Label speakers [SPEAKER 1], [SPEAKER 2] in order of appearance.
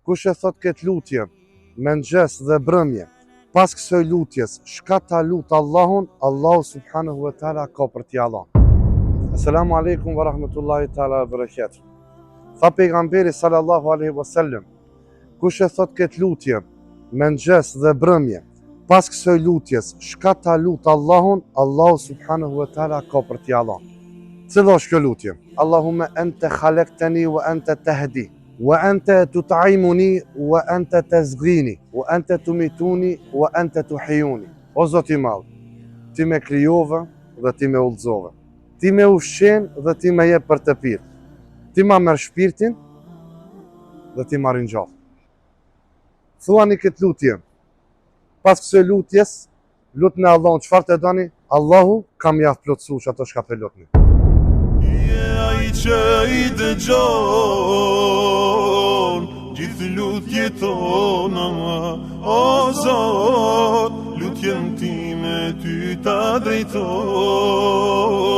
[SPEAKER 1] Kush e thot këtë lutje me mëngjes dhe brëmje, pas kësaj lutjes, shka ta lut Allahun, Allahu subhanahu wa taala ka për t'i Allah. Assalamu alaikum wa rahmatullahi taala wa barakatuh. Tha pejgamberi sallallahu alaihi wasallam, kush e thot këtë lutje me mëngjes dhe brëmje, pas kësaj lutjes, shka ta lut Allahun, Allahu subhanahu wa taala ka për t'i Allah. Cila është kjo lutje? Allahumma anta khalaqtani wa anta tahdi, wa anta tut'imuni wa anta tazghini, wa anta tumituni wa anta tuhyuni. O Zoti i madh, ti me krijove dhe ti me udhëzove. Ti me ushqen dhe ti me jep për të pirë. Ti ma merr shpirtin dhe ti ma ringjall. Thuani këtë lutje. Pas kësaj lutjes, lutni Allahun çfarë të doni, Allahu kam ja plotësuar ato çka po lutni.
[SPEAKER 2] Ai që i dëgjon gjithë lutjet tona, o Zot, lutjen time ty ta drejtoj.